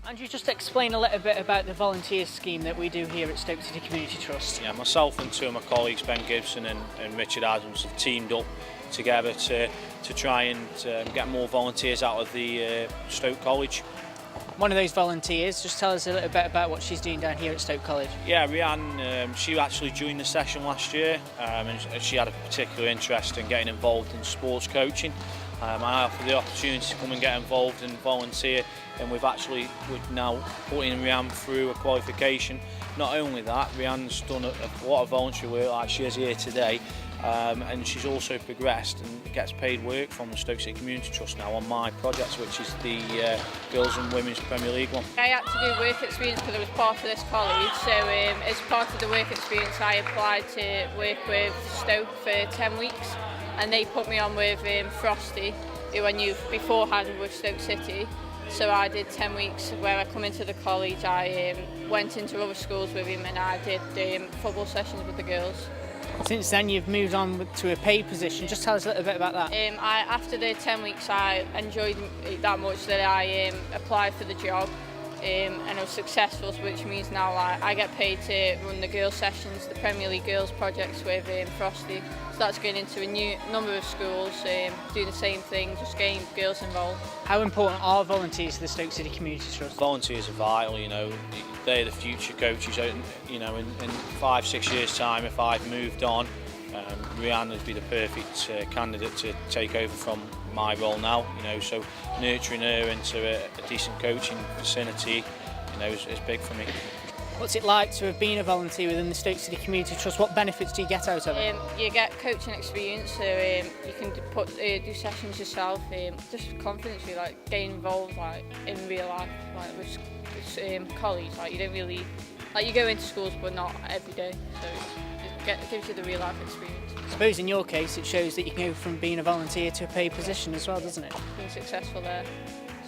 And you just explain a little bit about the volunteer scheme that we do here at Stoke City Community Trust. Yeah, myself and two of my colleagues, Ben Gibson and Richard Adams, have teamed up together to try and get more volunteers out of the Stoke College. One of those volunteers, just tell us a little bit about what she's doing down here at Stoke College. Yeah, Rianne, she actually joined the session last year and she had a particular interest in getting involved in sports coaching. I offered the opportunity to come and get involved and volunteer, and we're now putting Rianne through a qualification. Not only that, Rianne's done a lot of voluntary work like she is here today, and she's also progressed and gets paid work from the Stoke City Community Trust now on my project, which is the Girls and Women's Premier League one. I had to do work experience because I was part of this college, so as part of the work experience I applied to work with Stoke for 10 weeks, and they put me on with Frosty, who I knew beforehand with Stoke City. So I did 10 weeks where I come into the college. I went into other schools with him and I did football sessions with the girls. Since then you've moved on to a paid position. Just tell us a little bit about that. After the 10 weeks I enjoyed it that much that I applied for the job and I was successful, which means now I get paid to run the girls sessions, the Premier League girls projects with Frosty. So that's going into a new number of schools, doing the same thing, just getting girls involved. How important are volunteers to the Stoke City Community Trust? Volunteers are vital, they're the future coaches. In 5-6 years time, if I've moved on, Rianne would be the perfect candidate to take over from my role now, so nurturing her into a decent coaching vicinity, is big for me. What's it like to have been a volunteer within the Stoke City Community Trust? What benefits do you get out of it? You get coaching experience, so you can do sessions yourself, just confidence, getting involved in real life, with college. You don't really, you go into schools but not every day, so it gives you the real life experience. I suppose in your case it shows that you can go from being a volunteer to a paid position as well, doesn't it? Been successful there,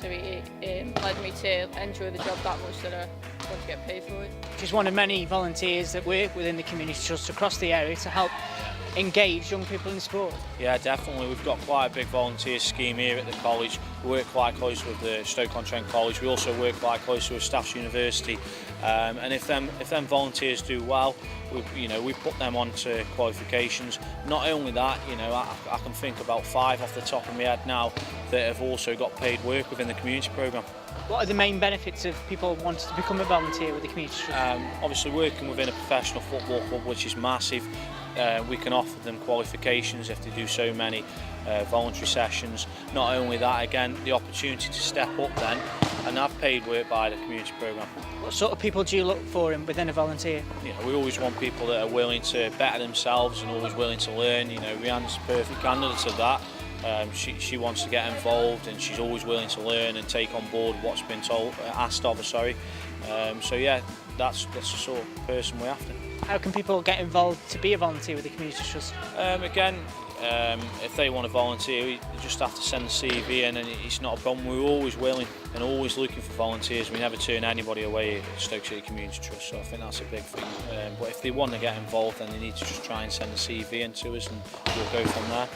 so it led me to enjoy the job that much that I want to get paid for it. She's one of many volunteers that work within the Community Trust across the area to help engage young people in sport. Yeah, definitely. We've got quite a big volunteer scheme here at the college. We work quite close with the Stoke-on-Trent College. We also work quite closely with Staffs University. And if them volunteers do well, we put them onto qualifications. Not only that, I can think about 5 off the top of my head now that have also got paid work within the community programme. What are the main benefits of people wanting to become a volunteer with the Community Trust? Obviously working within a professional football club, which is massive. We can offer them qualifications if they do so many voluntary sessions. Not only that, again, the opportunity to step up then and have paid work by the community programme. What sort of people do you look for within a volunteer? We always want people that are willing to better themselves and always willing to learn. Rianne's a perfect candidate of that. She wants to get involved and she's always willing to learn and take on board what's been asked of her. So yeah, that's the sort of person we're after. How can people get involved to be a volunteer with the Community Trust? If they want to volunteer, you just have to send the CV in and it's not a problem. We're always willing and always looking for volunteers. We never turn anybody away at Stoke City Community Trust, so I think that's a big thing. But if they want to get involved, then they need to just try and send the CV in to us and we'll go from there.